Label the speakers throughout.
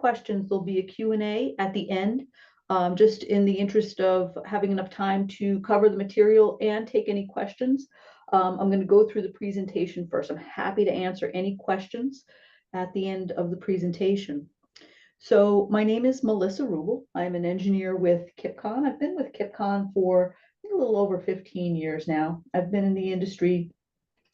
Speaker 1: questions, there'll be a Q&A at the end, just in the interest of having enough time to cover the material and take any questions. I'm going to go through the presentation first. I'm happy to answer any questions at the end of the presentation. So my name is Melissa Rubel. I'm an engineer with Kipcon. I've been with Kipcon for a little over 15 years now. I've been in the industry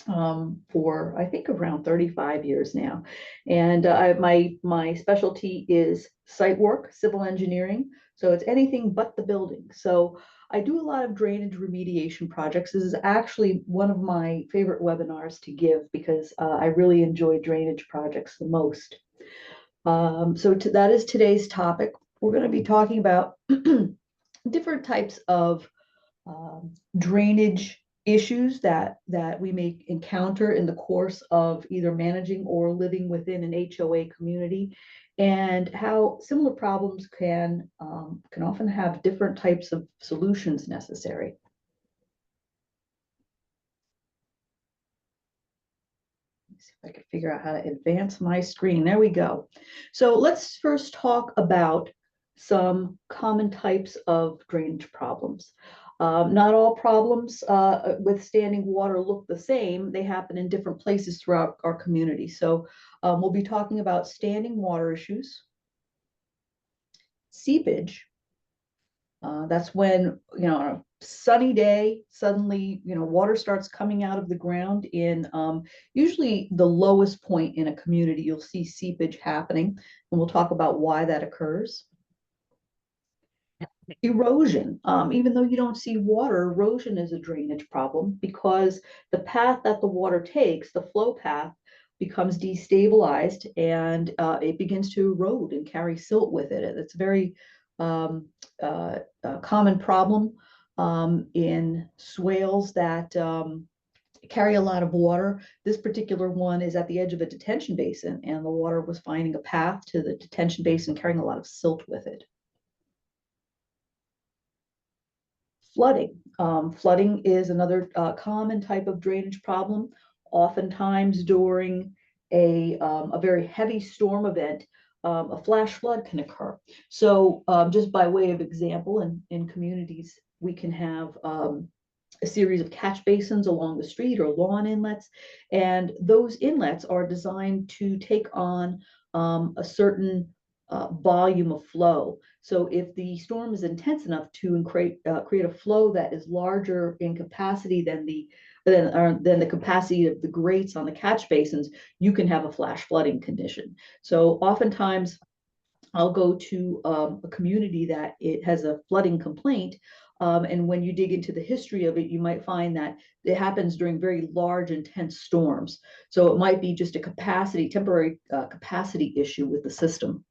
Speaker 1: for I think around 35 years now. And my specialty is site work, civil engineering. So it's anything but the building. So I do a lot of drainage remediation projects. This is actually one of my favorite webinars to give because I really enjoy drainage projects the most. That is today's topic. We're going to be talking about different types of drainage issues that we may encounter in the course of either managing or living within an HOA community, and how similar problems can often have different types of solutions necessary. Let's see if I can figure out how to advance my screen. There we go. So let's first talk about some common types of drainage problems. Not all problems with standing water look the same. They happen in different places throughout our community. So we'll be talking about standing water issues, seepage. That's when, on a sunny day, suddenly, water starts coming out of the ground in usually the lowest point in a community. You'll see seepage happening, and we'll talk about why that occurs. Erosion, even though you don't see water, erosion is a drainage problem because the path that the water takes, the flow path, becomes destabilized and it begins to erode and carry silt with it. It's a very common problem in swales that carry a lot of water. This particular one is at the edge of a detention basin, and the water was finding a path to the detention basin, carrying a lot of silt with it. Flooding. Flooding is another common type of drainage problem. Oftentimes during a very heavy storm event, a flash flood can occur. So just by way of example, in communities, we can have a series of catch basins along the street or lawn inlets, and those inlets are designed to take on a certain volume of flow. So if the storm is intense enough to create a flow that is larger in capacity than the capacity of the grates on the catch basins, you can have a flash flooding condition. So oftentimes I'll go to a community that it has a flooding complaint. And when you dig into the history of it, you might find that it happens during very large, intense storms. So it might be just a temporary capacity issue with the system.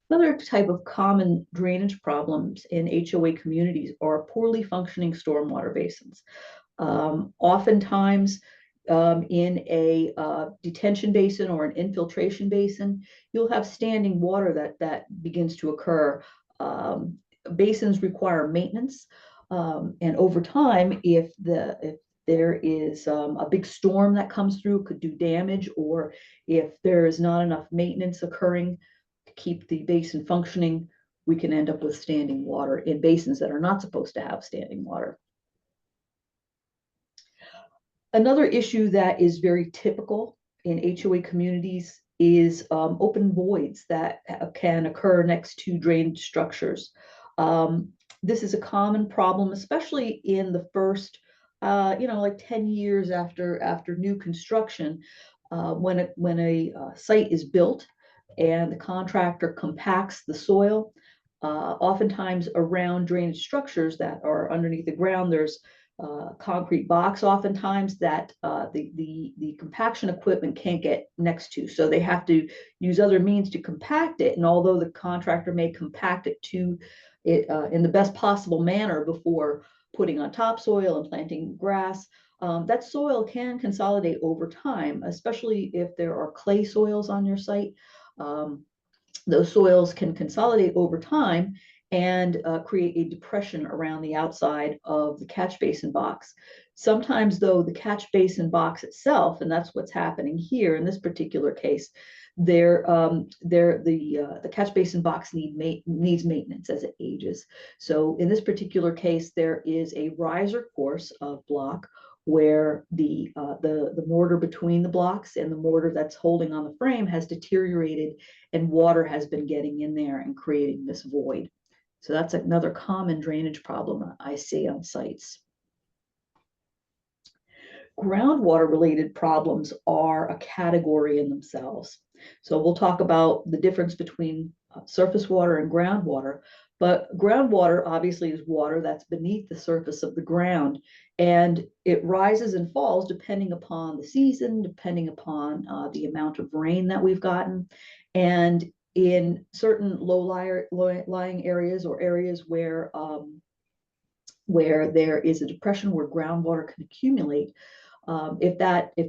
Speaker 1: Another type of common drainage problems in HOA communities are poorly functioning stormwater basins. Oftentimes, in a detention basin or an infiltration basin, you'll have standing water that begins to occur. Basins require maintenance, and over time, if there is a big storm that comes through, could do damage, or if there is not enough maintenance occurring to keep the basin functioning, we can end up with standing water in basins that are not supposed to have standing water. Another issue that is very typical in HOA communities is open voids that can occur next to drainage structures. This is a common problem, especially in the first, like 10 years after new construction, when a site is built and the contractor compacts the soil. Oftentimes around drainage structures that are underneath the ground, there's concrete box oftentimes that the compaction equipment can't get next to. So they have to use other means to compact it. And although the contractor may compact it to it in the best possible manner before putting on topsoil and planting grass, that soil can consolidate over time, especially if there are clay soils on your site. Those soils can consolidate over time and create a depression around the outside of the catch basin box. Sometimes, though, the catch basin box itself, and that's what's happening here in this particular case, the catch basin box needs maintenance as it ages. So in this particular case, there is a riser course of block where the mortar between the blocks and the mortar that's holding on the frame has deteriorated, and water has been getting in there and creating this void. So that's another common drainage problem I see on sites. Groundwater related problems are a category in themselves. So we'll talk about the difference between surface water and groundwater, but groundwater obviously is water that's beneath the surface of the ground, and it rises and falls depending upon the season, depending upon the amount of rain that we've gotten. And in certain low-lying areas, or areas where there is a depression where groundwater can accumulate, if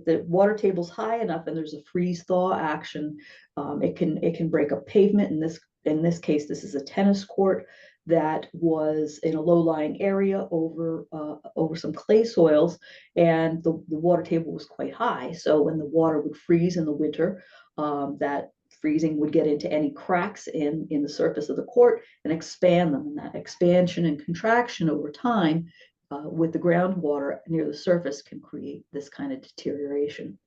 Speaker 1: the water table's high enough and there's a freeze thaw action, it can break up pavement. In this case, this is a tennis court that was in a low-lying area over some clay soils, and the water table was quite high. So when the water would freeze in the winter, that freezing would get into any cracks in the surface of the court and expand them. And that expansion and contraction over time with the groundwater near the surface can create this kind of deterioration.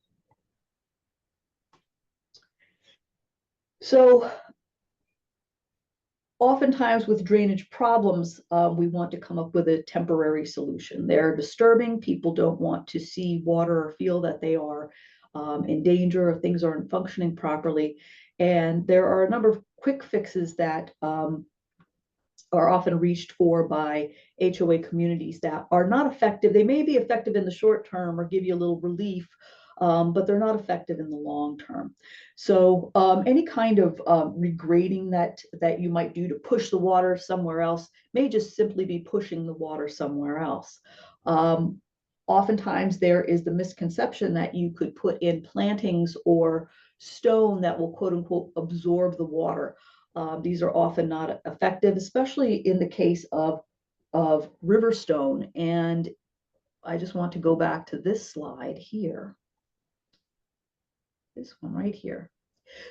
Speaker 1: So oftentimes with drainage problems, we want to come up with a temporary solution. They're disturbing. People don't want to see water or feel that they are in danger or things aren't functioning properly. And there are a number of quick fixes that are often reached for by HOA communities that are not effective. They may be effective in the short term or give you a little relief, but they're not effective in the long term. So any kind of regrading that you might do to push the water somewhere else may just simply be pushing the water somewhere else. Oftentimes there is the misconception that you could put in plantings or stone that will quote unquote absorb the water. These are often not effective, especially in the case of river stone. And I just want to go back to this slide here. This one right here.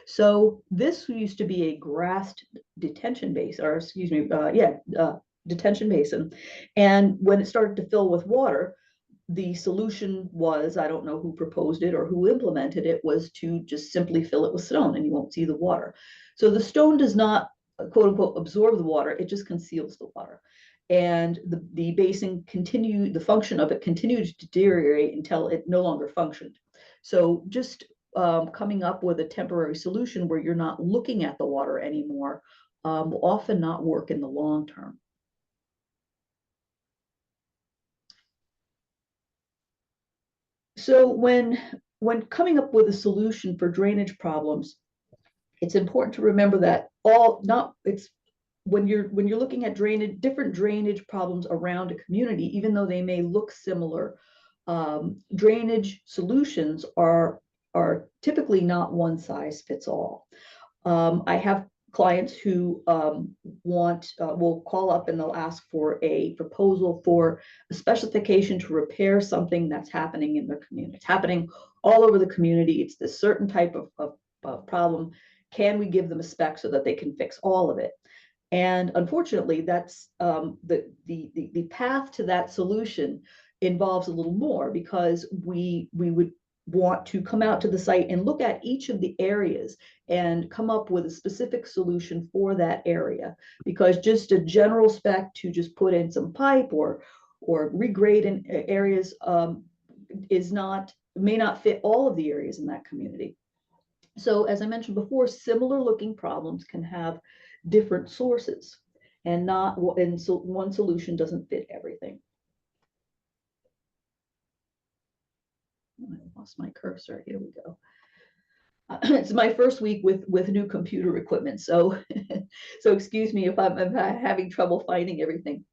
Speaker 1: So this used to be a grassed detention basin, or excuse me, detention basin. And when it started to fill with water, the solution was, I don't know who proposed it or who implemented it, was to just simply fill it with stone and you won't see the water. So the stone does not, quote unquote, absorb the water, it just conceals the water. And the basin continued, the function of it continued to deteriorate until it no longer functioned. So just coming up with a temporary solution where you're not looking at the water anymore will often not work in the long term. So when coming up with a solution for drainage problems, it's important to remember that when you're looking at different drainage problems around a community, even though they may look similar, drainage solutions are typically not one size fits all. I have clients who will call up and they'll ask for a proposal for a specification to repair something that's happening in their community. It's happening all over the community. It's this certain type of problem. Can we give them a spec so that they can fix all of it? And unfortunately, that's the path to that solution involves a little more, because we would want to come out to the site and look at each of the areas and come up with a specific solution for that area, because just a general spec to just put in some pipe or regrade in areas may not fit all of the areas in that community. So as I mentioned before, similar looking problems can have different sources, and so one solution doesn't fit everything. I lost my cursor. Here we go. It's my first week with new computer equipment, so so excuse me if I'm having trouble finding everything.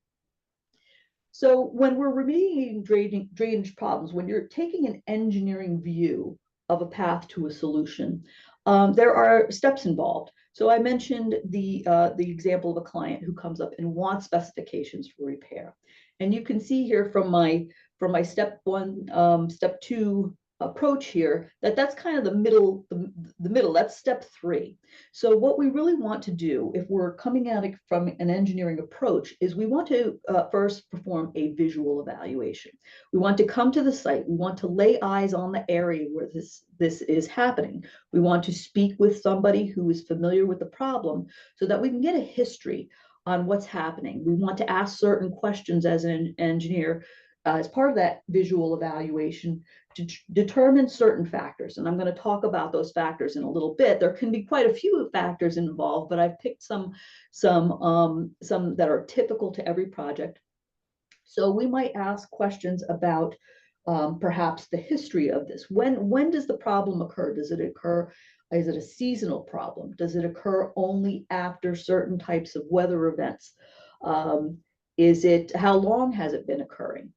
Speaker 1: So when we're remediating drainage problems, when you're taking an engineering view of a path to a solution, there are steps involved. So I mentioned the example of a client who comes up and wants specifications for repair. And you can see here from my from my step one, step two approach here, that's kind of the middle, the middle, that's step three. So what we really want to do if we're coming at it from an engineering approach is we want to first perform a visual evaluation. We want to come to the site. We want to lay eyes on the area where this is happening. We want to speak with somebody who is familiar with the problem so that we can get a history on what's happening. We want to ask certain questions as an engineer as part of that visual evaluation to determine certain factors. And I'm going to talk about those factors in a little bit. There can be quite a few factors involved, but I've picked some that are typical to every project. So we might ask questions about perhaps the history of this. When does the problem occur? Does it occur? Is it a seasonal problem? Does it occur only after certain types of weather events? How long has it been occurring?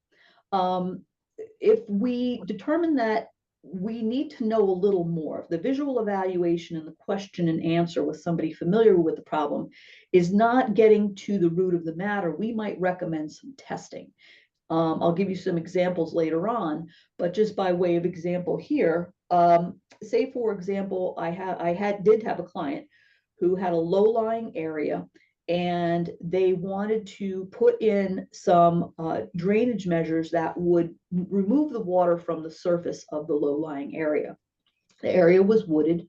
Speaker 1: If we determine that we need to know a little more, if the visual evaluation and the question and answer with somebody familiar with the problem is not getting to the root of the matter, we might recommend some testing. I'll give you some examples later on, but just by way of example here, say for example, I did have a client who had a low-lying area and they wanted to put in some drainage measures that would remove the water from the surface of the low-lying area. The area was wooded,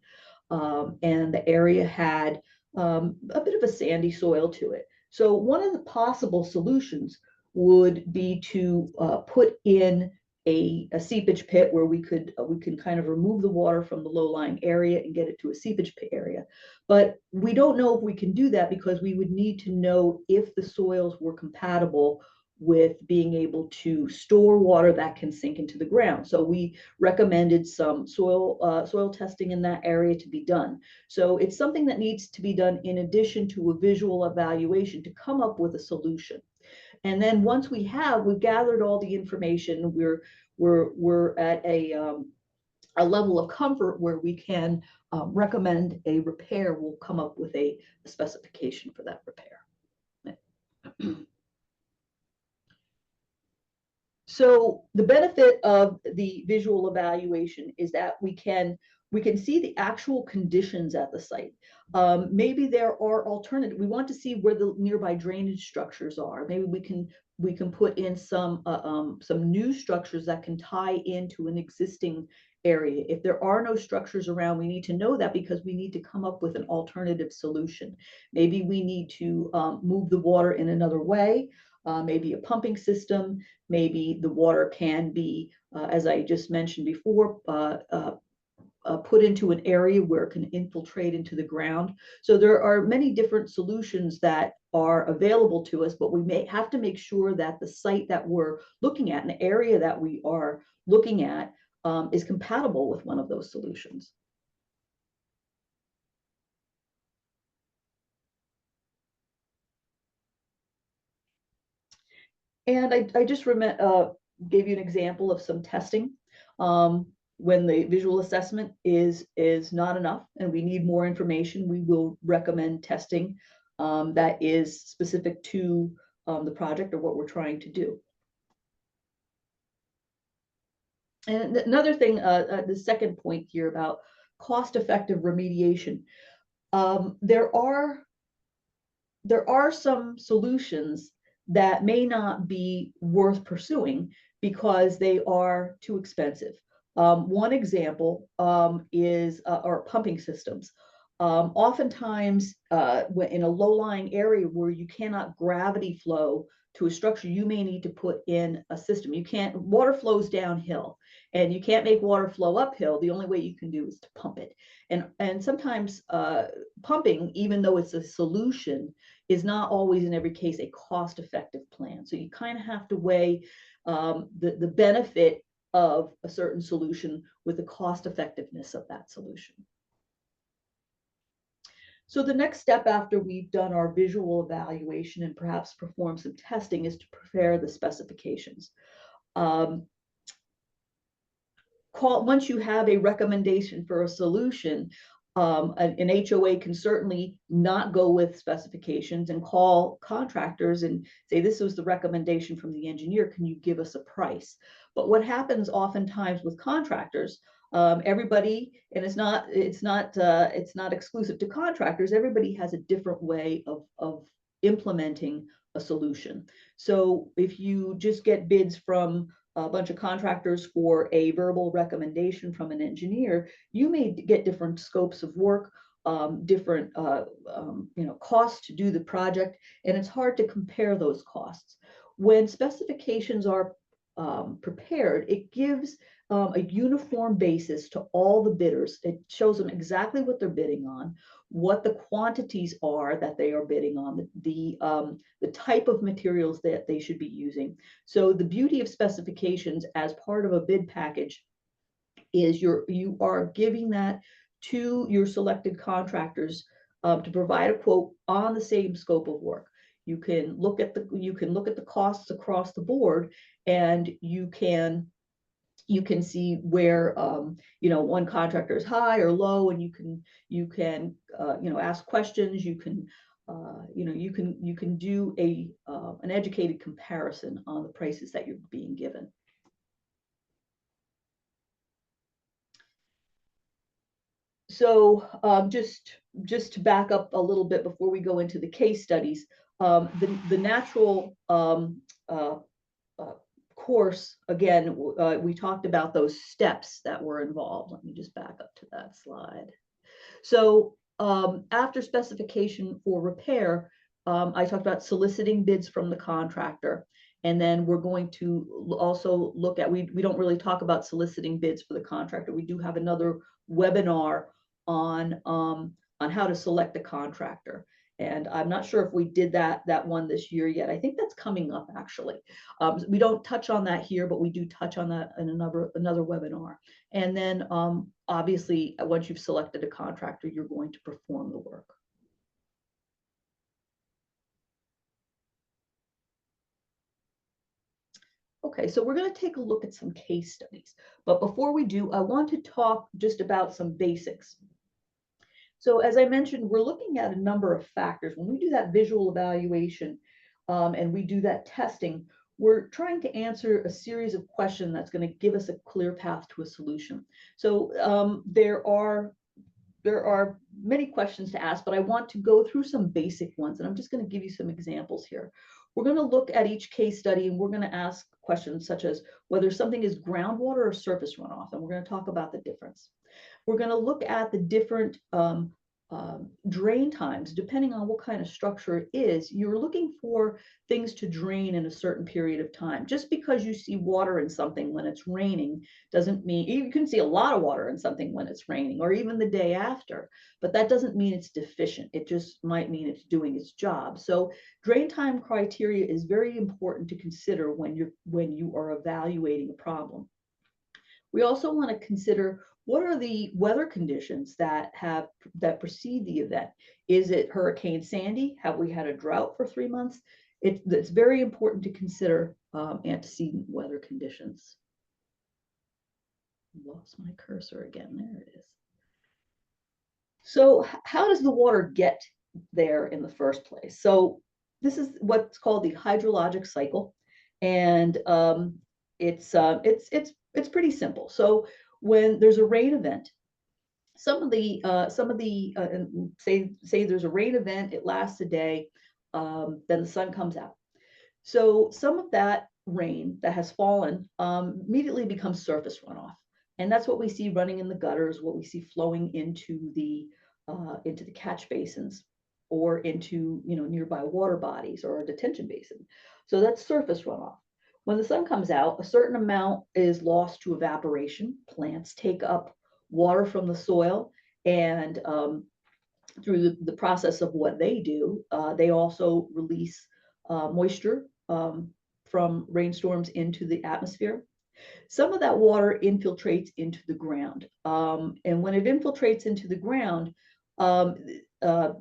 Speaker 1: and the area had a bit of a sandy soil to it. So one of the possible solutions would be to put in a seepage pit where we can kind of remove the water from the low-lying area and get it to a seepage pit area. But we don't know if we can do that because we would need to know if the soils were compatible with being able to store water that can sink into the ground. So we recommended some soil testing in that area to be done. So it's something that needs to be done in addition to a visual evaluation to come up with a solution. And then once we've gathered all the information, we're at a level of comfort where we can recommend a repair. We'll come up with a specification for that repair. So the benefit of the visual evaluation is that we can see the actual conditions at the site. Maybe there are alternatives. We want to see where the nearby drainage structures are. Maybe we can put in some new structures that can tie into an existing area. If there are no structures around, we need to know that because we need to come up with an alternative solution. Maybe we need to move the water in another way. Maybe a pumping system, maybe the water can be, as I just mentioned before, put into an area where it can infiltrate into the ground. So there are many different solutions that are available to us, but we may have to make sure that the site that we're looking at, an area that we are looking at, is compatible with one of those solutions. And I just gave you an example of some testing. When the visual assessment is not enough and we need more information, we will recommend testing that is specific to the project or what we're trying to do. And another thing, the second point here about cost-effective remediation. There are some solutions that may not be worth pursuing because they are too expensive. One example is our pumping systems. Oftentimes, in a low-lying area where you cannot gravity flow to a structure, you may need to put in a system. Water flows downhill and you can't make water flow uphill. The only way you can do is to pump it. And sometimes pumping, even though it's a solution, is not always in every case a cost-effective plan. So you kind of have to weigh the benefit of a certain solution with the cost effectiveness of that solution. So the next step after we've done our visual evaluation and perhaps perform some testing is to prepare the specifications. Once you have a recommendation for a solution, An HOA can certainly not go with specifications and call contractors and say, this was the recommendation from the engineer, can you give us a price? But what happens oftentimes with contractors, everybody, and it's not exclusive to contractors, everybody has a different way of implementing a solution. So if you just get bids from a bunch of contractors for a verbal recommendation from an engineer, you may get different scopes of work, different costs to do the project, and it's hard to compare those costs. When specifications are prepared, it gives a uniform basis to all the bidders. It shows them exactly what they're bidding on, what the quantities are that they are bidding on, the type of materials that they should be using. So the beauty of specifications as part of a bid package is you are giving that to your selected contractors to provide a quote on the same scope of work. You can look at the costs across the board, and you can see where one contractor is high or low, and you can ask questions. You can you can do an educated comparison on the prices that you're being given. So just to back up a little bit before we go into the case studies, the natural course, again, we talked about those steps that were involved. Let me just back up to that slide. So after specification for repair, I talked about soliciting bids from the contractor. And then we're going to also look at, we don't really talk about soliciting bids for the contractor. We do have another webinar on how to select the contractor. And I'm not sure if we did that one this year yet. I think that's coming up, actually. We don't touch on that here, but we do touch on that in another webinar. And then obviously, once you've selected a contractor, you're going to perform the work. Okay, so we're going to take a look at some case studies. But before we do, I want to talk just about some basics. So as I mentioned, we're looking at a number of factors. When we do that visual evaluation and we do that testing, we're trying to answer a series of questions that's going to give us a clear path to a solution. So there are many questions to ask, but I want to go through some basic ones, and I'm just going to give you some examples here. We're going to look at each case study, and we're going to ask questions such as whether something is groundwater or surface runoff, and we're going to talk about the difference. We're going to look at the different drain times, depending on what kind of structure it is. You're looking for things to drain in a certain period of time. Just because you see water in something when it's raining doesn't mean, you can see a lot of water in something when it's raining, or even the day after, but that doesn't mean it's deficient. It just might mean it's doing its job. So drain time criteria is very important to consider when you are evaluating a problem. We also want to consider, what are the weather conditions that precede the event? Is it Hurricane Sandy? Have we had a drought for 3 months? It's very important to consider antecedent weather conditions. Lost my cursor again. There it is. So how does the water get there in the first place? So this is what's called the hydrologic cycle, and it's pretty simple. So when there's a rain event, say there's a rain event, it lasts a day, then the sun comes out. So some of that rain that has fallen immediately becomes surface runoff, and that's what we see running in the gutters, what we see flowing into the catch basins, or into nearby water bodies or a detention basin. So that's surface runoff. When the sun comes out, a certain amount is lost to evaporation. Plants take up water from the soil, and through the process of what they do, they also release moisture from rainstorms into the atmosphere. Some of that water infiltrates into the ground. And when it infiltrates into the ground,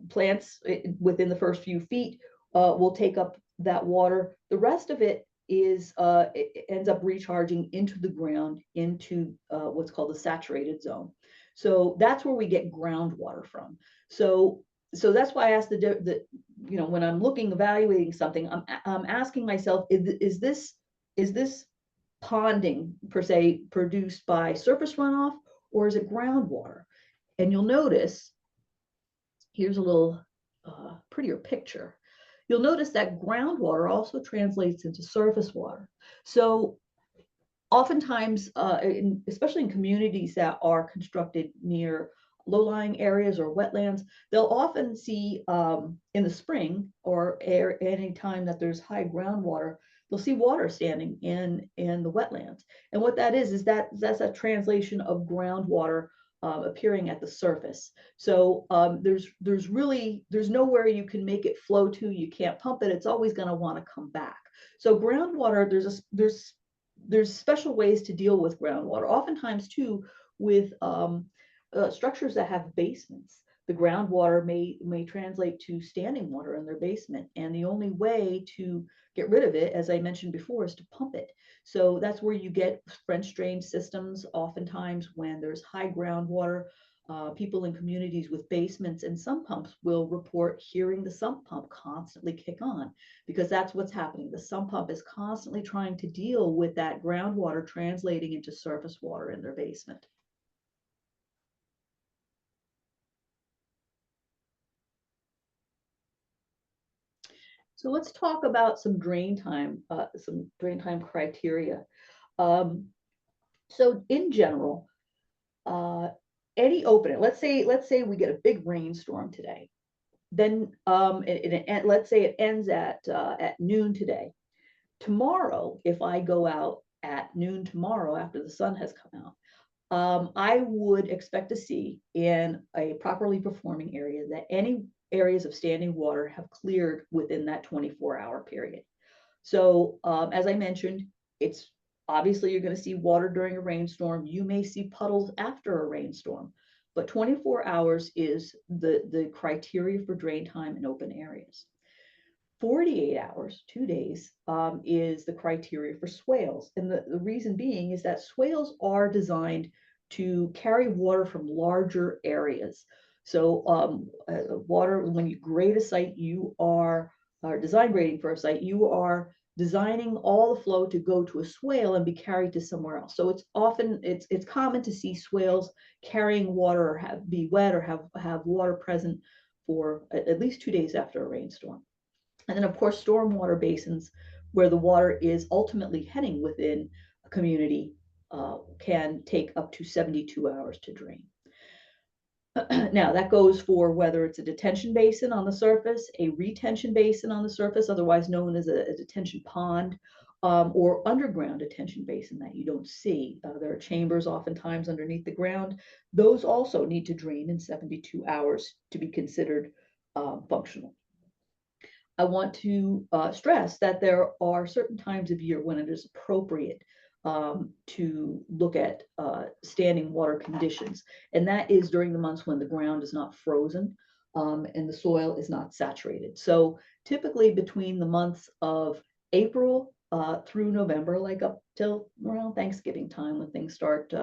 Speaker 1: plants within the first few feet will take up that water. The rest of it ends up recharging into the ground, into what's called the saturated zone. So that's where we get groundwater from. So that's why I asked when I'm evaluating something, I'm asking myself, is this ponding per se produced by surface runoff, or is it groundwater? And you'll notice, here's a little prettier picture. You'll notice that groundwater also translates into surface water. So oftentimes, especially in communities that are constructed near low-lying areas or wetlands, they'll often see in the spring or any time that there's high groundwater, they'll see water standing in the wetlands. And what that is that's a translation of groundwater appearing at the surface. So there's nowhere you can make it flow to. You can't pump it. It's always going to want to come back. So groundwater, there's special ways to deal with groundwater. Oftentimes too, with structures that have basements, the groundwater may translate to standing water in their basement. And the only way to get rid of it, as I mentioned before, is to pump it. So that's where you get French drain systems. Oftentimes when there's high groundwater, people in communities with basements and sump pumps will report hearing the sump pump constantly kick on, because that's what's happening. The sump pump is constantly trying to deal with that groundwater translating into surface water in their basement. So let's talk about some drain time criteria. So in general, any opening, let's say we get a big rainstorm today, then let's say it ends at noon today. Tomorrow, if I go out at noon tomorrow after the sun has come out, I would expect to see in a properly performing area that any areas of standing water have cleared within that 24-hour period. So as I mentioned, it's obviously you're going to see water during a rainstorm. You may see puddles after a rainstorm, but 24 hours is the criteria for drain time in open areas. 48 hours, 2 days, is the criteria for swales. And the reason being is that swales are designed to carry water from larger areas. So water, when you grade a site, you are design grading for a site, you are designing all the flow to go to a swale and be carried to somewhere else. So it's common to see swales carrying water or be wet or have water present for at least 2 days after a rainstorm. And then, of course, stormwater basins, where the water is ultimately heading within a community, can take up to 72 hours to drain. Now, that goes for whether it's a detention basin on the surface, a retention basin on the surface, otherwise known as a detention pond, or underground detention basin that you don't see. There are chambers oftentimes underneath the ground. Those also need to drain in 72 hours to be considered functional. I want to stress that there are certain times of year when it is appropriate to look at standing water conditions. And that is during the months when the ground is not frozen and the soil is not saturated. So typically between the months of April through November, like up till around Thanksgiving time when things start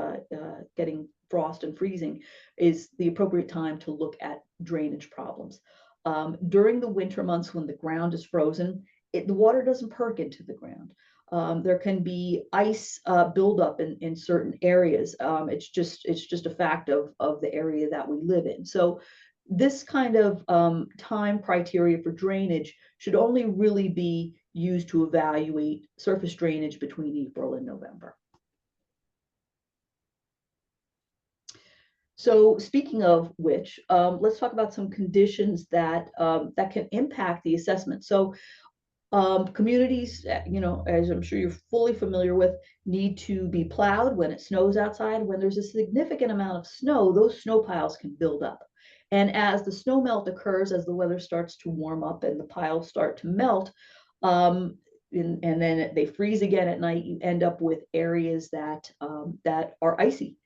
Speaker 1: getting frost and freezing, is the appropriate time to look at drainage problems. During the winter months when the ground is frozen, the water doesn't perk into the ground. There can be ice buildup in certain areas. It's just a fact of the area that we live in. So this kind of time criteria for drainage should only really be used to evaluate surface drainage between April and November. So speaking of which, let's talk about some conditions that can impact the assessment. So communities, as I'm sure you're fully familiar with, need to be plowed when it snows outside. When there's a significant amount of snow, those snow piles can build up. And as the snow melt occurs, as the weather starts to warm up and the piles start to melt, and then they freeze again at night, you end up with areas that are icy.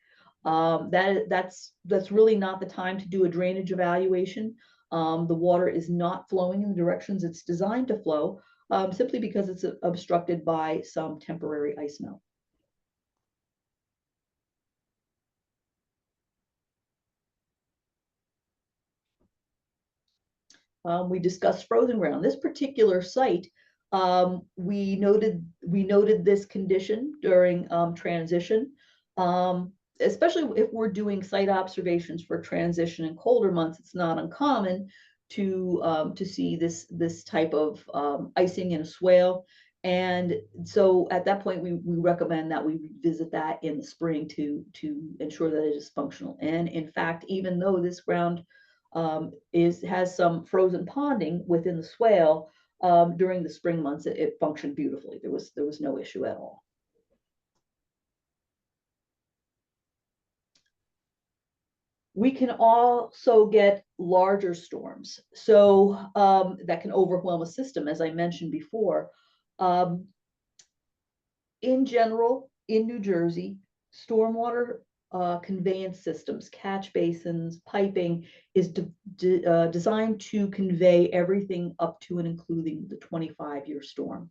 Speaker 1: That's really not the time to do a drainage evaluation. The water is not flowing in the directions it's designed to flow, simply because it's obstructed by some temporary ice melt. We discussed frozen ground. This particular site, we noted this condition during transition, especially if we're doing site observations for transition in colder months. It's not uncommon to see this type of icing in a swale. And so at that point, we recommend that we revisit that in the spring to ensure that it is functional. And in fact, even though this ground has some frozen ponding within the swale, during the spring months, it functioned beautifully. There was no issue at all. We can also get larger storms, so that can overwhelm a system, as I mentioned before. In general, in New Jersey, stormwater conveyance systems, catch basins, piping is designed to convey everything up to and including the 25-year storm.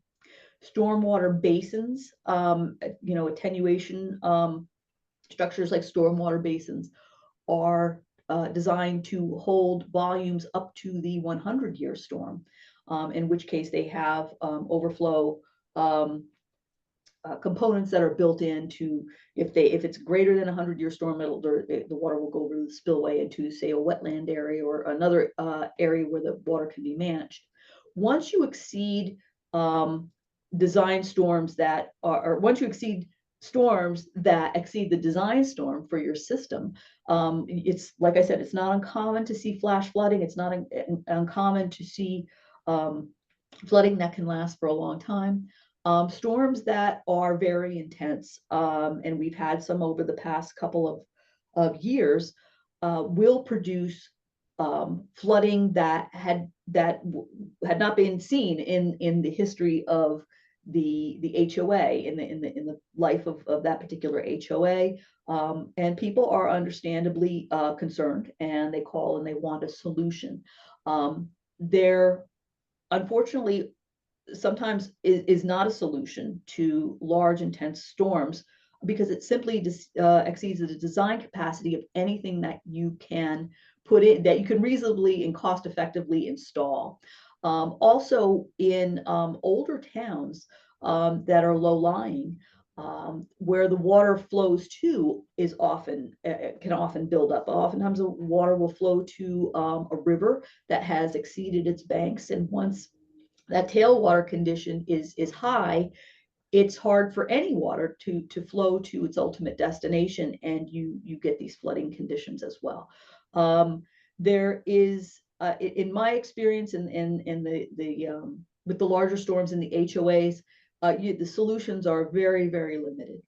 Speaker 1: Stormwater basins, attenuation structures like stormwater basins are designed to hold volumes up to the 100-year storm, in which case they have overflow components that are built into, if it's greater than a 100-year storm, the water will go over the spillway into, say, a wetland area or another area where the water can be managed. Once you exceed design storms that are, or once you exceed storms that exceed the design storm for your system, it's, like I said, it's not uncommon to see flash flooding. It's not uncommon to see flooding that can last for a long time. Storms that are very intense, and we've had some over the past couple of years, will produce flooding that had not been seen in the history of the HOA, in the life of that particular HOA. And people are understandably concerned, and they call and they want a solution. There, unfortunately, sometimes is not a solution to large, intense storms, because it simply exceeds the design capacity of anything that you can put in, that you can reasonably and cost effectively install. Also, in older towns that are low-lying, where the water flows to is often can often build up. Oftentimes the water will flow to a river that has exceeded its banks, and once that tailwater condition is high, it's hard for any water to flow to its ultimate destination, and you get these flooding conditions as well. There is, in my experience, in the with the larger storms in the HOAs, the solutions are very, very limited.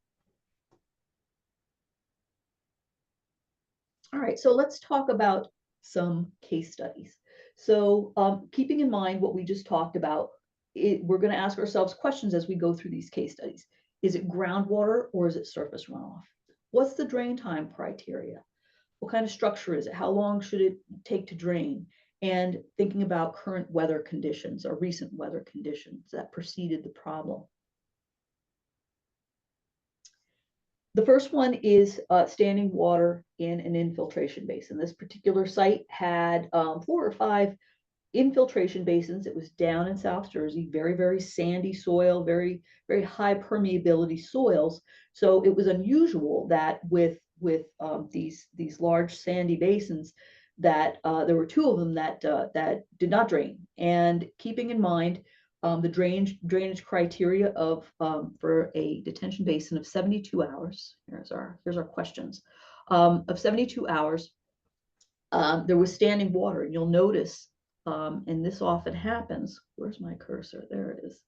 Speaker 1: All right, so let's talk about some case studies. So keeping in mind what we just talked about, we're going to ask ourselves questions as we go through these case studies. Is it groundwater or is it surface runoff? What's the drain time criteria? What kind of structure is it? How long should it take to drain? And thinking about current weather conditions or recent weather conditions that preceded the problem. The first one is standing water in an infiltration basin. This particular site had 4 or 5 infiltration basins. It was down in South Jersey, very, very sandy soil, very, very high permeability soils. So it was unusual that with these large sandy basins, that there were 2 of them that did not drain. And keeping in mind the drainage criteria of for a detention basin of 72 hours. Here's our questions. Of 72 hours, there was standing water, and you'll notice, and this often happens. Where's my cursor? There it is.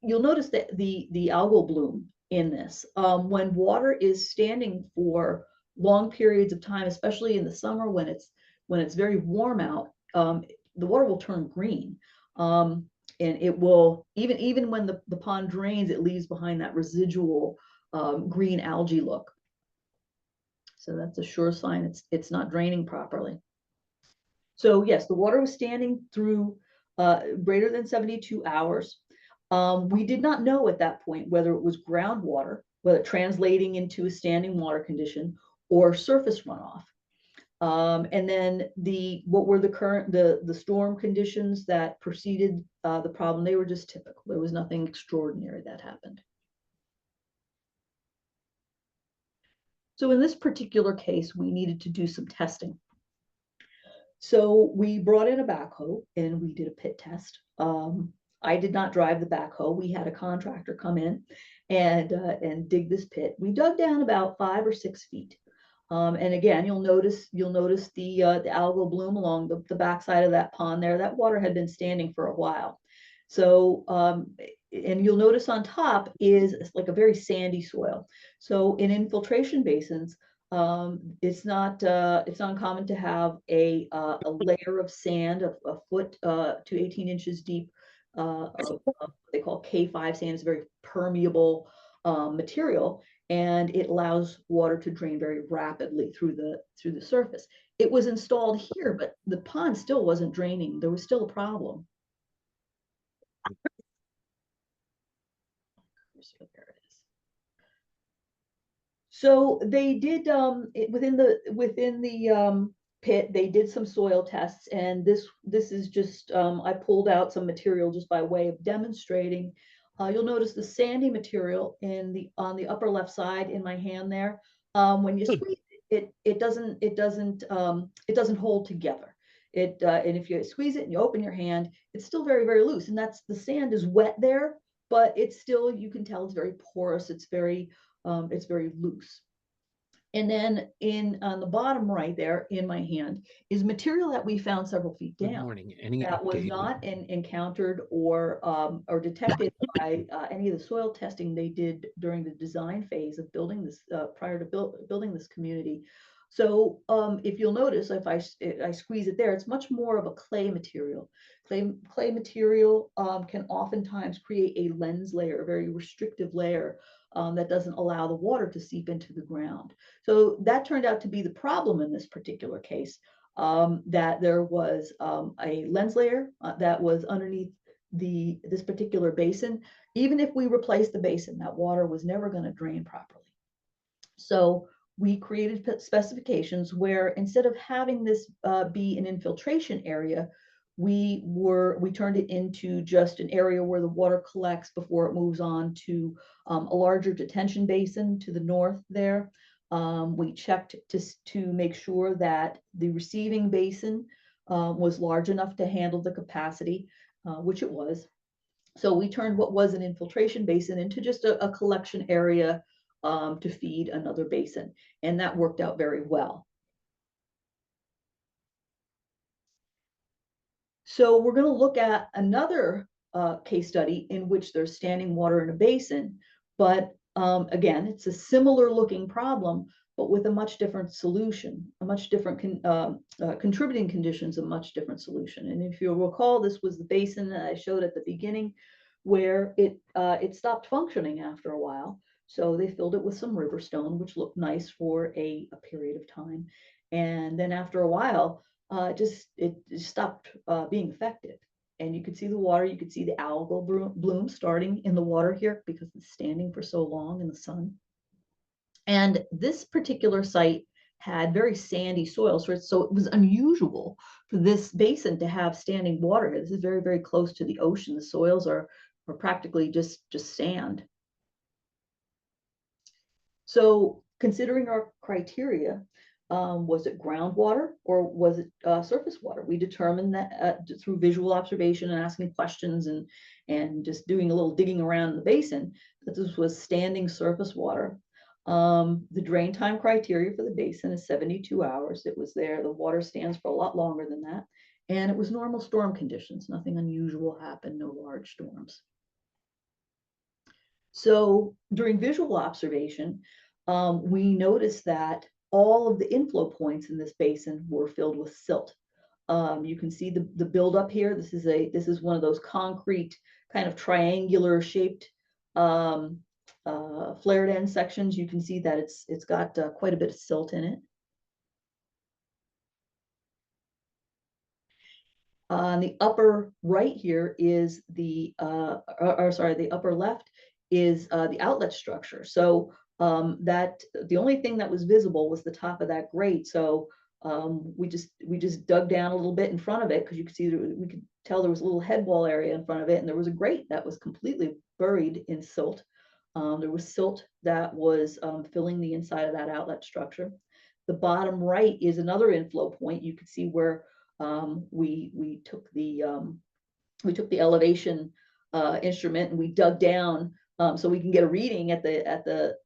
Speaker 1: You'll notice that the algal bloom in this, when water is standing for long periods of time, especially in the summer when it's very warm out, the water will turn green. And it will, even when the pond drains, it leaves behind that residual green algae look. So that's a sure sign it's not draining properly. So yes, the water was standing through greater than 72 hours. We did not know at that point whether it was groundwater, whether translating into a standing water condition, or surface runoff. And then what were the storm conditions that preceded the problem? They were just typical. There was nothing extraordinary that happened. So in this particular case, we needed to do some testing. So we brought in a backhoe and we did a pit test. I did not drive the backhoe. We had a contractor come in and dig this pit. We dug down about 5 or 6 feet. And again, you'll notice the algal bloom along the backside of that pond there. That water had been standing for a while. So, and you'll notice on top is like a very sandy soil. So in infiltration basins, it's not uncommon to have a layer of sand a foot to 18 inches deep of what they call K5 sand. Is very permeable material, and it allows water to drain very rapidly through the surface. It was installed here, but the pond still wasn't draining. There was still a problem. There it is. So they did within the pit, they did some soil tests, and this is just I pulled out some material just by way of demonstrating. You'll notice the sandy material on the upper left side in my hand there. When you squeeze it, it doesn't hold together. And if you squeeze it and you open your hand, it's still very, very loose. And the sand is wet there, but it's still, you can tell it's very porous. It's very loose. And then on the bottom right there in my hand is material that we found several feet down.
Speaker 2: Good morning. Any
Speaker 1: that was
Speaker 2: update?
Speaker 1: not encountered or detected by any of the soil testing they did during the design phase of building this prior to building this community. So if you'll notice, if I squeeze it there, it's much more of a clay material. Clay material can oftentimes create a lens layer, a very restrictive layer that doesn't allow the water to seep into the ground. So that turned out to be the problem in this particular case, that there was a lens layer that was underneath this particular basin. Even if we replaced the basin, that water was never going to drain properly. So we created specifications where instead of having this be an infiltration area, we turned it into just an area where the water collects before it moves on to a larger detention basin to the north there. We checked to make sure that the receiving basin was large enough to handle the capacity, which it was. So we turned what was an infiltration basin into just a collection area to feed another basin, and that worked out very well. So we're going to look at another case study in which there's standing water in a basin, but again, it's a similar looking problem, but with a much different solution, a much different contributing conditions, a much different solution. And if you'll recall, this was the basin that I showed at the beginning, where it stopped functioning after a while. So they filled it with some river stone, which looked nice for a period of time. And then after a while, it just stopped being effective. And you could see the water, you could see the algal bloom starting in the water here because it's standing for so long in the sun. And this particular site had very sandy soil, so it was unusual for this basin to have standing water here. This is very, very close to the ocean. The soils are practically just sand. So considering our criteria, was it groundwater or was it surface water? We determined that through visual observation and asking questions and just doing a little digging around in the basin, that this was standing surface water. The drain time criteria for the basin is 72 hours. It was there. The water stands for a lot longer than that. And it was normal storm conditions. Nothing unusual happened, no large storms. So during visual observation, we noticed that all of the inflow points in this basin were filled with silt. You can see the buildup here. This is one of those concrete kind of triangular shaped flared end sections. You can see that it's got quite a bit of silt in it. On the upper right here is the upper left is the outlet structure. So that the only thing that was visible was the top of that grate. So we just dug down a little bit in front of it, because you could see we could tell there was a little head wall area in front of it, and there was a grate that was completely buried in silt. There was silt that was filling the inside of that outlet structure. The bottom right is another inflow point. You could see where we took the elevation instrument and we dug down so we can get a reading at the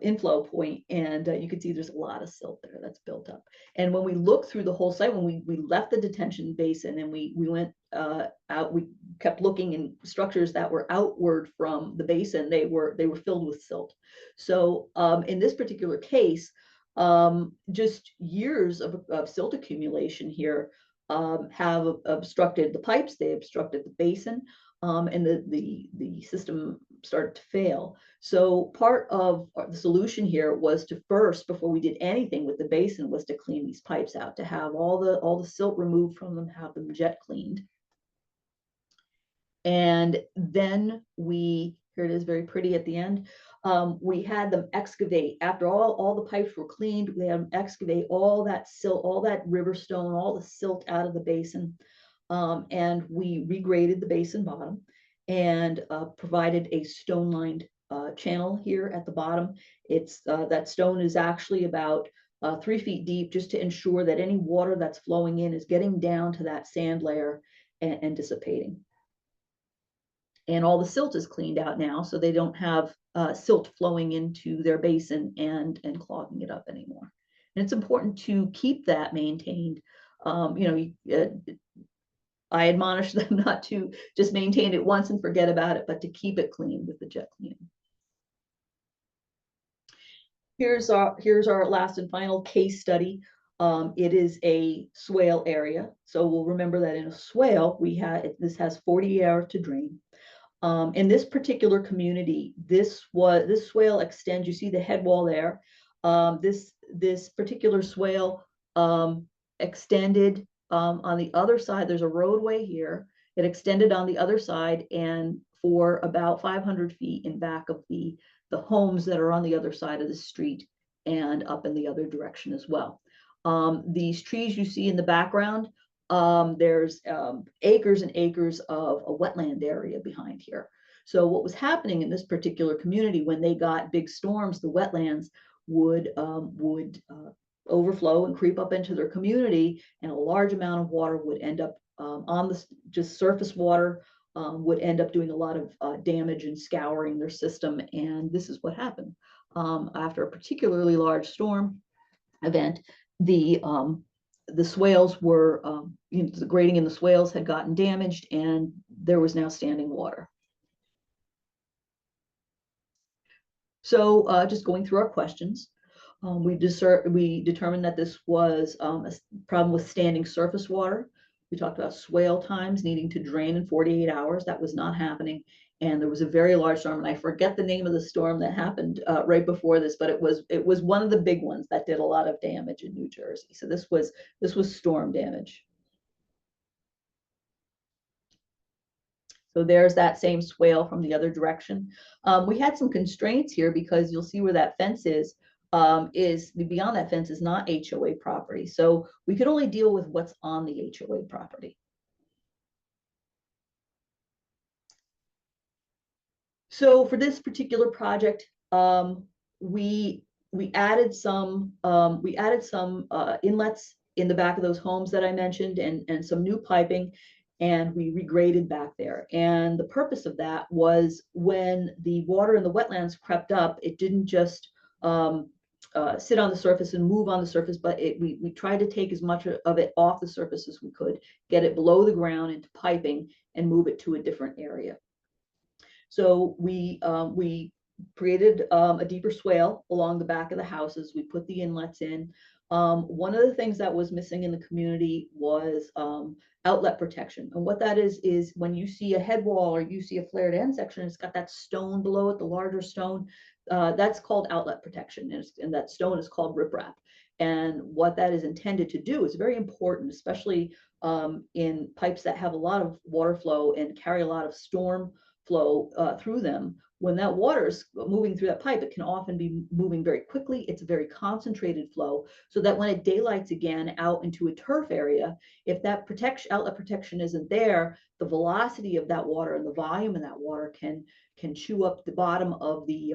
Speaker 1: inflow point, and you can see there's a lot of silt there that's built up. And when we look through the whole site, when we left the detention basin and we went out, we kept looking in structures that were outward from the basin. They were filled with silt. So in this particular case, just years of silt accumulation here have obstructed the pipes, they obstructed the basin, and the system started to fail. So part of the solution here was to first, before we did anything with the basin, was to clean these pipes out, to have all the silt removed from them, have them jet cleaned. And then here it is, very pretty at the end. We had them excavate, after all the pipes were cleaned, we had them excavate all that silt, all that river stone, all the silt out of the basin. And we regraded the basin bottom and provided a stone lined channel here at the bottom. That stone is actually about 3 feet deep, just to ensure that any water that's flowing in is getting down to that sand layer and dissipating. And all the silt is cleaned out now, so they don't have silt flowing into their basin and clogging it up anymore. And it's important to keep that maintained. I admonish them not to just maintain it once and forget about it, but to keep it clean with the jet cleaning. Here's our last and final case study. It is a swale area. So we'll remember that in a swale, this has 48 hours to drain. In this particular community, this swale extends. You see the head wall there. This particular swale extended on the other side. There's a roadway here. It extended on the other side, and for about 500 feet in back of the homes that are on the other side of the street, and up in the other direction as well. These trees you see in the background, there's acres and acres of a wetland area behind here. So what was happening in this particular community, when they got big storms, the wetlands would overflow and creep up into their community, and a large amount of water would end up on the just surface water, would end up doing a lot of damage and scouring their system. And this is what happened after a particularly large storm event. The swales were, the grading in the swales had gotten damaged, and there was now standing water. So just going through our questions, we determined that this was a problem with standing surface water. We talked about swale times needing to drain in 48 hours. That was not happening. And there was a very large storm, and I forget the name of the storm that happened right before this, but it was one of the big ones that did a lot of damage in New Jersey. So this was storm damage. So there's that same swale from the other direction. We had some constraints here, because you'll see where that fence is beyond that fence is not HOA property. So we could only deal with what's on the HOA property. So for this particular project, we added some inlets in the back of those homes that I mentioned, and some new piping, and we regraded back there. And the purpose of that was, when the water in the wetlands crept up, it didn't just sit on the surface and move on the surface, but we tried to take as much of it off the surface as we could, get it below the ground into piping, and move it to a different area. So we created a deeper swale along the back of the houses. We put the inlets in. One of the things that was missing in the community was outlet protection. And what that is when you see a head wall or you see a flared end section, it's got that stone below it, the larger stone, that's called outlet protection. And that stone is called riprap. And what that is intended to do is very important, especially in pipes that have a lot of water flow and carry a lot of storm flow through them. When that water is moving through that pipe, it can often be moving very quickly. It's a very concentrated flow, so that when it daylights again out into a turf area, if that outlet protection isn't there, the velocity of that water and the volume of that water can chew up the bottom of the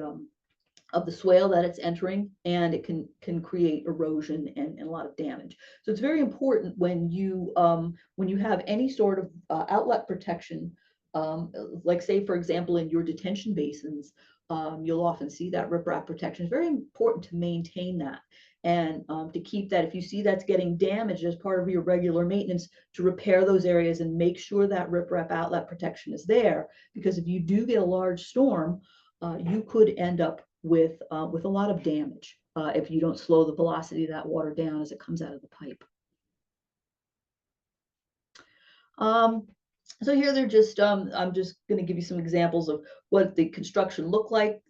Speaker 1: swale that it's entering, and it can create erosion and a lot of damage. So it's very important when you have any sort of outlet protection, like say for example in your detention basins, you'll often see that riprap protection. It's very important to maintain that, and to keep that, if you see that's getting damaged as part of your regular maintenance, to repair those areas and make sure that riprap outlet protection is there, because if you do get a large storm, you could end up with a lot of damage if you don't slow the velocity of that water down as it comes out of the pipe. So here they're just I'm just going to give you some examples of what the construction looks like.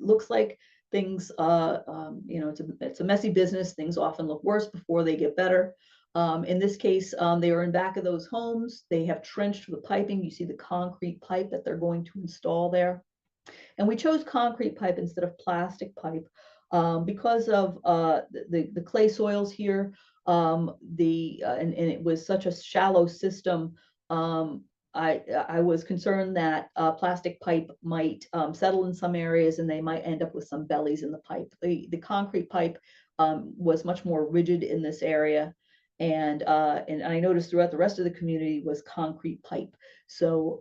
Speaker 1: Things you know, it's a messy business. Things often look worse before they get better. In this case, they are in back of those homes. They have trenched the piping. You see the concrete pipe that they're going to install there. And we chose concrete pipe instead of plastic pipe because of the clay soils here. And it was such a shallow system. I was concerned that plastic pipe might settle in some areas, and they might end up with some bellies in the pipe. The concrete pipe was much more rigid in this area. And I noticed throughout the rest of the community was concrete pipe. So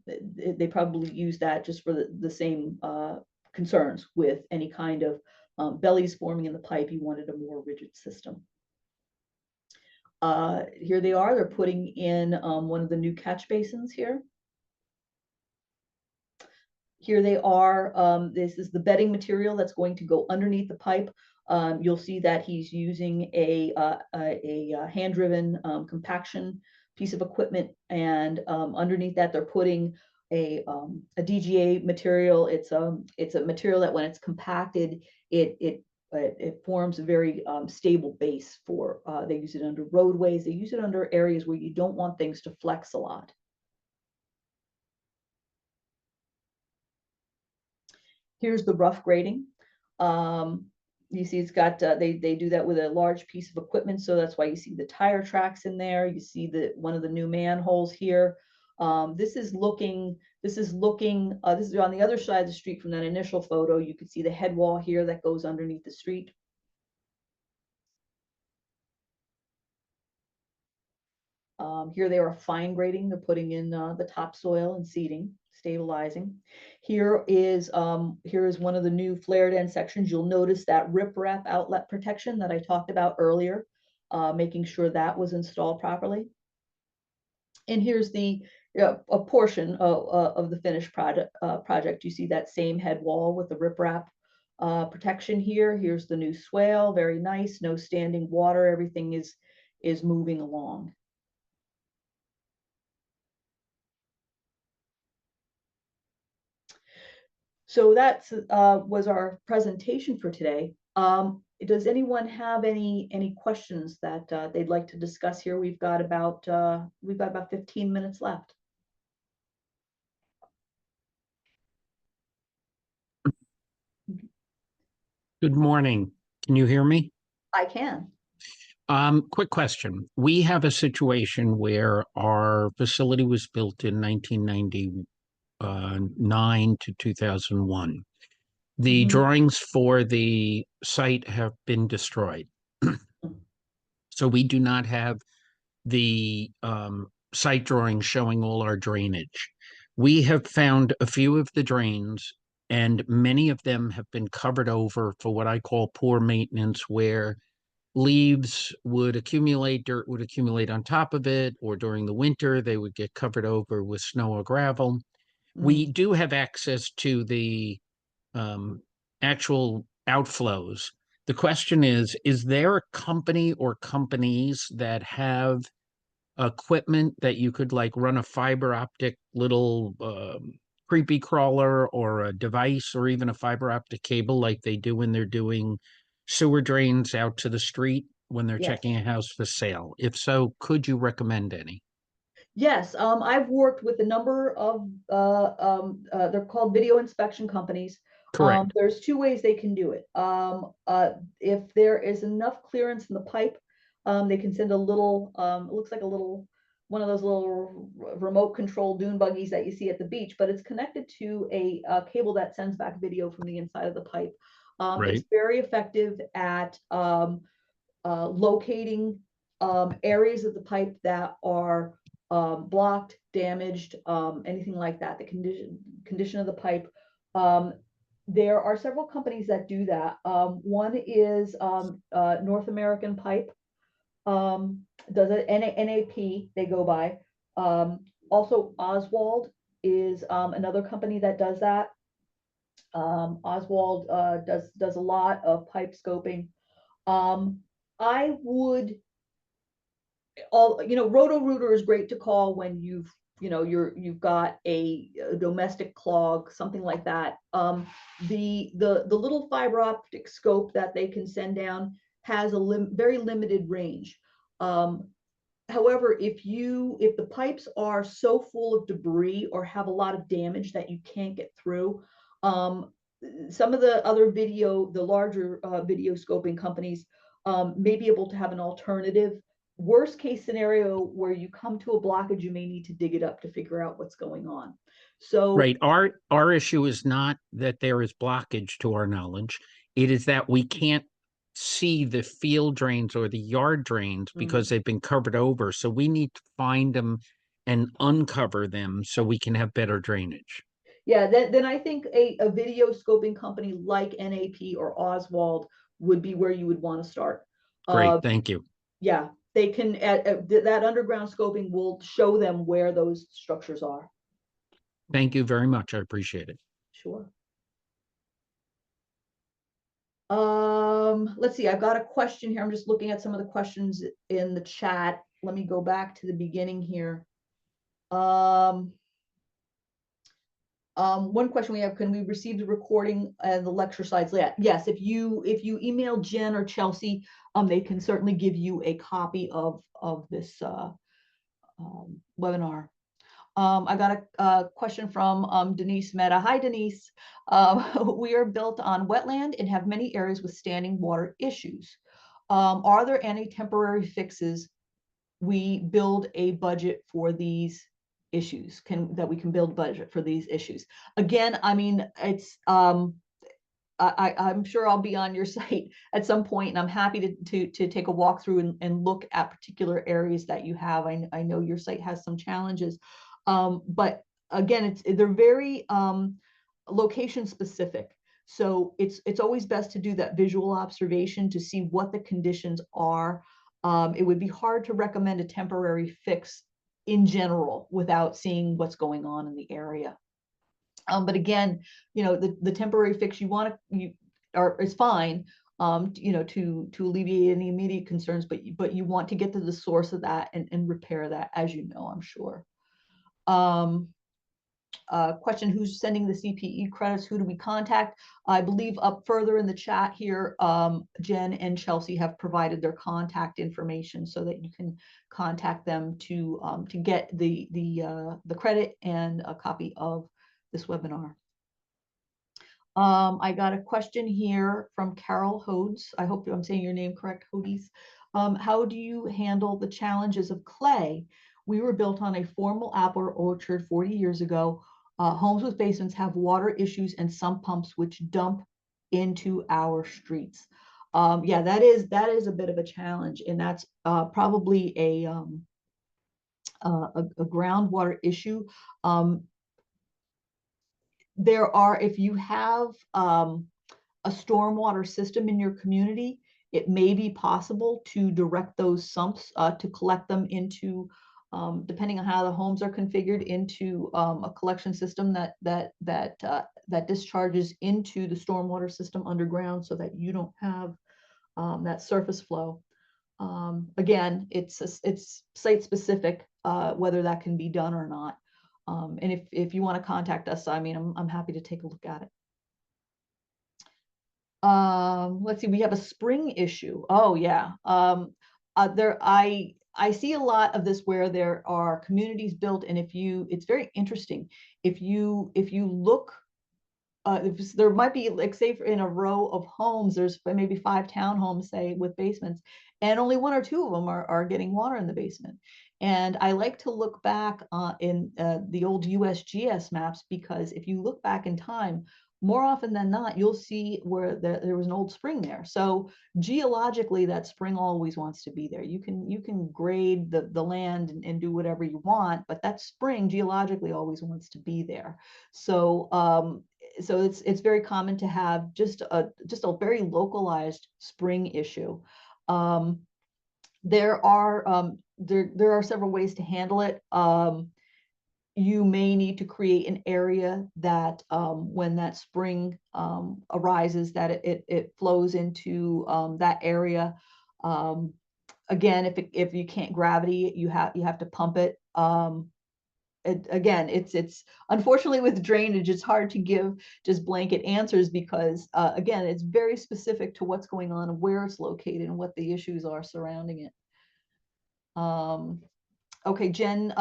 Speaker 1: they probably use that just for the same concerns with any kind of bellies forming in the pipe. You wanted a more rigid system. Here they are. They're putting in one of the new catch basins here. Here they are. This is the bedding material that's going to go underneath the pipe. You'll see that he's using a hand-driven compaction piece of equipment, and underneath that they're putting a DGA material. It's a material that when it's compacted, it forms a very stable base for. They use it under roadways. They use it under areas where you don't want things to flex a lot. Here's the rough grading. You see it's got, they do that with a large piece of equipment. So that's why you see the tire tracks in there. You see one of the new manholes here. This is on the other side of the street from that initial photo. You can see the head wall here that goes underneath the street. Here they are fine grading. They're putting in the topsoil and seeding, stabilizing. Here is one of the new flared end sections. You'll notice that riprap outlet protection that I talked about earlier, making sure that was installed properly. And here's a portion of the finished project. You see that same head wall with the riprap protection here. Here's the new swale, very nice, no standing water. Everything is moving along. So that was our presentation for today. Does anyone have any questions that they'd like to discuss here? We've got about 15 minutes left.
Speaker 2: Good morning. Can you hear me?
Speaker 1: I can.
Speaker 2: Quick question. We have a situation where our facility was built in 1999 to 2001. The drawings for the site have been destroyed. So we do not have the site drawings showing all our drainage. We have found a few of the drains, and many of them have been covered over for what I call poor maintenance, where leaves would accumulate, dirt would accumulate on top of it, or during the winter, they would get covered over with snow or gravel. We do have access to the actual outflows. The question is there a company or companies that have equipment that you could like run a fiber optic little creepy crawler or a device, or even a fiber optic cable like they do when they're doing sewer drains out to the street when they're checking a house for sale? If so, could you recommend any?
Speaker 1: Yes, I've worked with a number of, they're called video inspection companies.
Speaker 2: Correct.
Speaker 1: There's two ways they can do it. If there is enough clearance in the pipe, they can send a little, it looks like a little, one of those little remote control dune buggies that you see at the beach, but it's connected to a cable that sends back video from the inside of the pipe. It's
Speaker 2: Right.
Speaker 1: very effective at locating areas of the pipe that are blocked, damaged, anything like that, the condition of the pipe. There are several companies that do that. One is North American Pipe, does it, NAP, they go by. Also, Oswald is another company that does that. Oswald does a lot of pipe scoping. I would, Roto-Rooter is great to call when you've got a domestic clog, something like that. The little fiber optic scope that they can send down has a very limited range. However, if the pipes are so full of debris or have a lot of damage that you can't get through, some of the other the larger video scoping companies may be able to have an alternative. Worst case scenario, where you come to a blockage, you may need to dig it up to figure out what's going on. So,
Speaker 2: Right. Our issue is not that there is blockage to our knowledge. It is that we can't see the field drains or the yard drains because they've been covered over. So we need to find them and uncover them so we can have better drainage.
Speaker 1: yeah, then I think a video scoping company like NAP or Oswald would be where you would want to start.
Speaker 2: Great.
Speaker 1: Uh,
Speaker 2: Thank you.
Speaker 1: yeah, they can, that underground scoping will show them where those structures are.
Speaker 2: Thank you very much. I appreciate it.
Speaker 1: Sure. Let's see, I've got a question here. I'm just looking at some of the questions in the chat. Let me go back to the beginning here. One question we have: can we receive the recording and the lecture slides? Yes, if you email Jen or Chelsea, they can certainly give you a copy of this webinar. I got a question from Denise Meta. Hi, Denise. We are built on wetland and have many areas with standing water issues. Are there any temporary fixes we build a budget for these issues? That we can build budget for these issues? Again, I mean, it's I'm sure I'll be on your site at some point, and I'm happy to take a walk through and look at particular areas that you have. I know your site has some challenges, but again, they're very location specific. So it's always best to do that visual observation to see what the conditions are. It would be hard to recommend a temporary fix in general without seeing what's going on in the area. But again, the temporary fix is fine, to alleviate any immediate concerns, but you want to get to the source of that and repair that, as you know, I'm sure. Question: who's sending the CPE credits? Who do we contact? I believe up further in the chat here, Jen and Chelsea have provided their contact information so that you can contact them to get the credit and a copy of this webinar. I got a question here from Carol Hodes. I hope I'm saying your name correct, Hodes. How do you handle the challenges of clay? We were built on a formal apple orchard 40 years ago. Homes with basements have water issues and sump pumps which dump into our streets. Yeah, that is a bit of a challenge, and that's probably a groundwater issue. If you have a stormwater system in your community, it may be possible to direct those sumps to collect them into, depending on how the homes are configured, into a collection system that discharges into the stormwater system underground, so that you don't have that surface flow. Again, it's site specific whether that can be done or not. And if you want to contact us, I mean, I'm happy to take a look at it. Let's see, we have a spring issue. Oh yeah. I I see a lot of this where there are communities built, and it's very interesting. If you look, there might be, like, say in a row of homes, there's maybe 5 townhomes, say, with basements, and only 1 or 2 of them are getting water in the basement. And I like to look back in the old USGS maps, because if you look back in time, more often than not, you'll see where there was an old spring there. So geologically, that spring always wants to be there. You can grade the land and do whatever you want, but that spring geologically always wants to be there. So so it's very common to have just a very localized spring issue. There are several ways to handle it. You may need to create an area that, when that spring arises, that it flows into that area. Again, if you can't gravity, you have to pump it. Again, it's unfortunately, with drainage, it's hard to give just blanket answers, because again, it's very specific to what's going on and where it's located and what the issues are surrounding it. Okay, Jen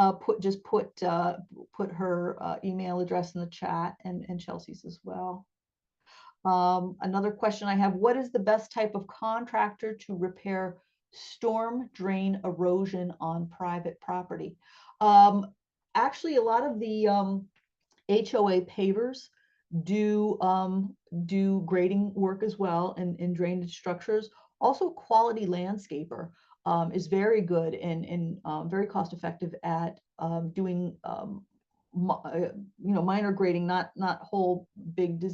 Speaker 1: put her email address in the chat, and Chelsea's as well. Another question I have: what is the best type of contractor to repair storm drain erosion on private property? Actually, a lot of the HOA pavers do grading work as well in drainage structures. Also, Quality Landscaper is very good and very cost effective at doing minor grading, not whole big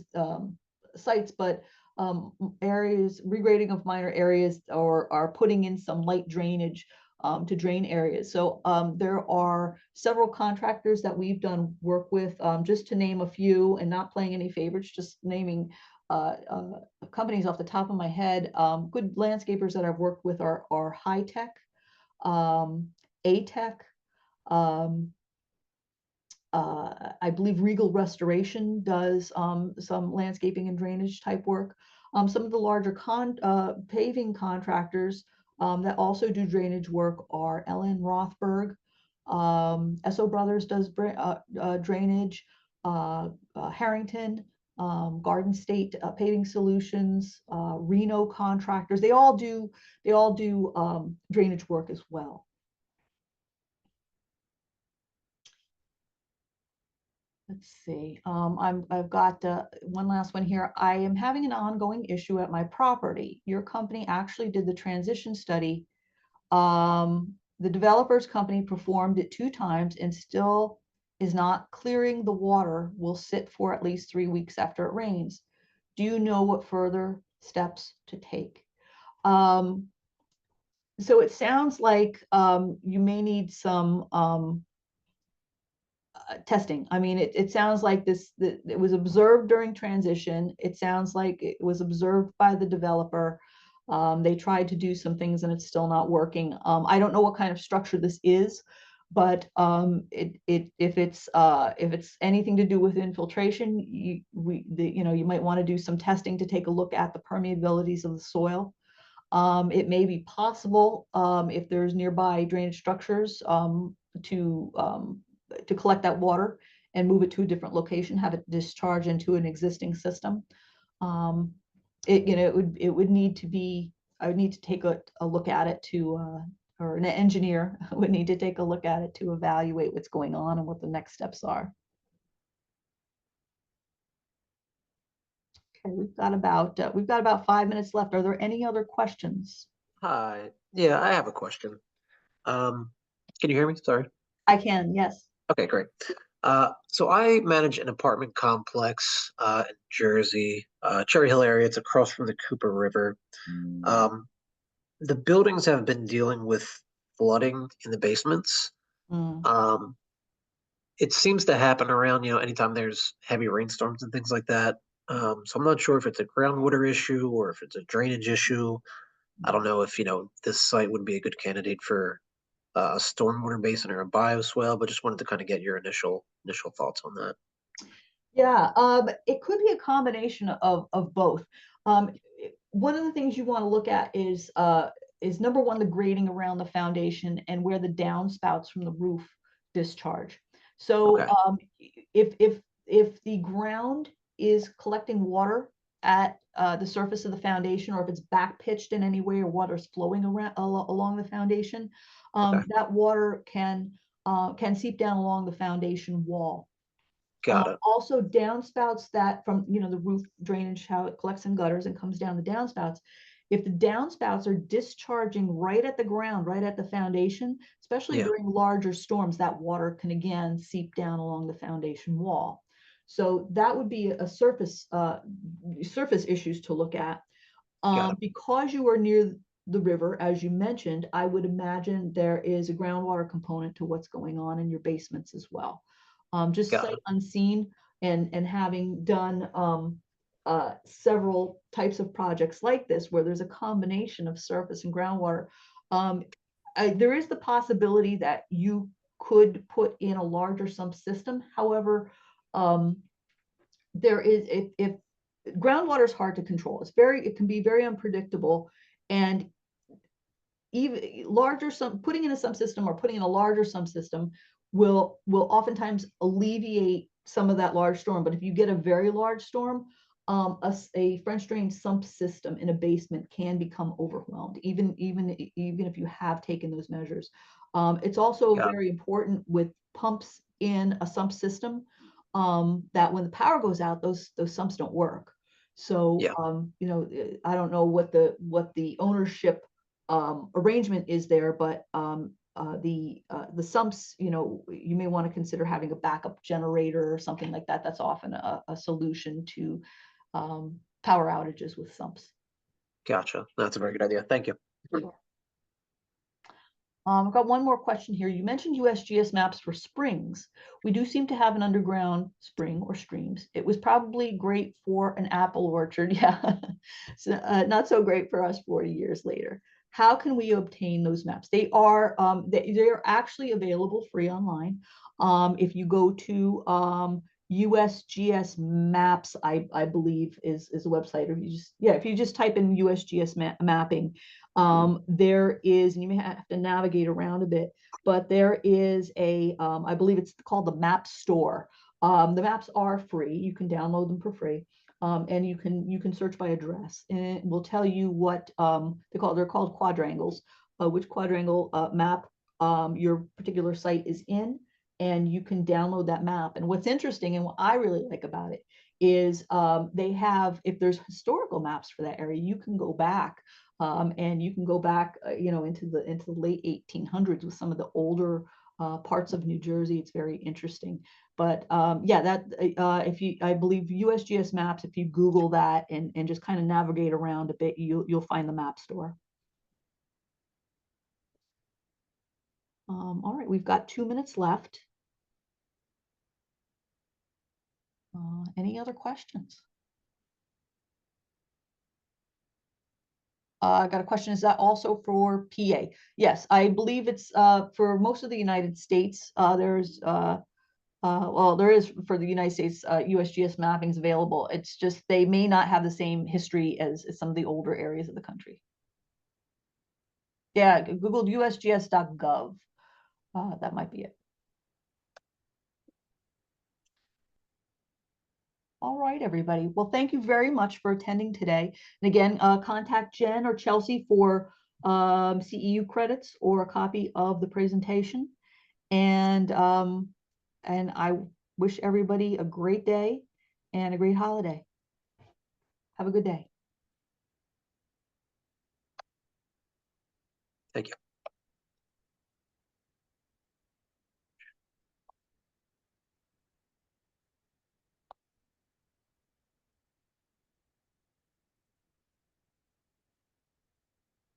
Speaker 1: sites, but areas, regrading of minor areas, or are putting in some light drainage to drain areas. So there are several contractors that we've done work with, just to name a few, and not playing any favorites, just naming companies off the top of my head. Good landscapers that I've worked with are High Tech, A-Tech, I believe Regal Restoration does some landscaping and drainage type work. Some of the larger paving contractors that also do drainage work are LN Rothberg. Esso Brothers does drainage. Harrington, Garden State Paving Solutions, Reno Contractors. They all do drainage work as well. Let's see. I've got one last one here. I am having an ongoing issue at my property. Your company actually did the transition study. The developer's company performed it 2 times and still is not clearing the water. Will sit for at least 3 weeks after it rains. Do you know what further steps to take? So it sounds like you may need some testing. I mean, it sounds like it was observed during transition. It sounds like it was observed by the developer. They tried to do some things and it's still not working. I don't know what kind of structure this is, but if it's anything to do with infiltration, you might want to do some testing to take a look at the permeabilities of the soil. It may be possible, if there's nearby drainage structures, to collect that water and move it to a different location, have it discharge into an existing system. It would need to be, I would need to take a look at it or an engineer would need to take a look at it to evaluate what's going on and what the next steps are. Okay, we've got about 5 minutes left. Are there any other questions?
Speaker 3: Hi. Yeah, I have a question. Can you hear me? Sorry.
Speaker 1: I can, yes.
Speaker 3: Okay, great. So I manage an apartment complex in Jersey, Cherry Hill area. It's across from the Cooper River. The buildings have been dealing with flooding in the basements. It seems to happen around, anytime there's heavy rainstorms and things like that. So I'm not sure if it's a groundwater issue or if it's a drainage issue. I don't know if, this site would be a good candidate for a stormwater basin or a bioswale, but just wanted to kind of get your initial thoughts on that.
Speaker 1: Yeah, it could be a combination of both. One of the things you want to look at is is number one, the grading around the foundation and where the downspouts from the roof discharge. So
Speaker 3: Okay.
Speaker 1: if the ground is collecting water at the surface of the foundation, or if it's back pitched in any way, or water's flowing around along the foundation,
Speaker 3: Okay.
Speaker 1: that water can seep down along the foundation wall.
Speaker 3: Got it.
Speaker 1: Also downspouts that from, the roof drainage, how it collects in gutters and comes down the downspouts. If the downspouts are discharging right at the ground, right at the foundation, especially
Speaker 3: Yeah.
Speaker 1: during larger storms, that water can again seep down along the foundation wall. So that would be a surface issues to look at.
Speaker 3: Got it.
Speaker 1: Because you are near the river, as you mentioned, I would imagine there is a groundwater component to what's going on in your basements as well. Just
Speaker 3: Got
Speaker 1: sight
Speaker 3: it.
Speaker 1: unseen, and having done several types of projects like this where there's a combination of surface and groundwater, there is the possibility that you could put in a larger sump system. However, there is, if groundwater is hard to control, it can be very unpredictable, and even putting in a sump system or putting in a larger sump system will oftentimes alleviate some of that large storm. But if you get a very large storm, a French drain sump system in a basement can become overwhelmed, even if you have taken those measures. It's also very important with pumps in a sump system, that when the power goes out, those sumps don't work. So,
Speaker 3: Yeah.
Speaker 1: I don't know what the ownership arrangement is there, but the sumps, you may want to consider having a backup generator or something like that. That's often a solution to power outages with sumps.
Speaker 3: Gotcha. That's a very good idea. Thank you.
Speaker 1: Sure. I've got one more question here. You mentioned USGS maps for springs. We do seem to have an underground spring or streams. It was probably great for an apple orchard. Yeah, so, not so great for us 40 years later. How can we obtain those maps? They are actually available free online. If you go to USGS maps, I believe is a website, or if you just type in USGS mapping, there is, and you may have to navigate around a bit, but there is I believe it's called the map store. The maps are free. You can download them for free. And you can search by address, and it will tell you what they're called quadrangles, which quadrangle map your particular site is in, and you can download that map. And what's interesting and what I really like about it is they have, if there's historical maps for that area, you can go back. And you can go back, into the late 1800s with some of the older parts of New Jersey. It's very interesting. But I believe USGS maps, if you Google that and just kind of navigate around a bit, you'll find the map store. All right, we've got 2 minutes left. Any other questions? I got a question. Is that also for PA? Yes, I believe it's for most of the United States. There is for the United States, USGS mappings available. It's just they may not have the same history as some of the older areas of the country. Yeah, Google usgs.gov. That might be it. All right, everybody. Well, thank you very much for attending today. And again, contact Jen or Chelsea for CEU credits or a copy of the presentation. And I wish everybody a great day and a great holiday. Have a good day.
Speaker 3: Thank you.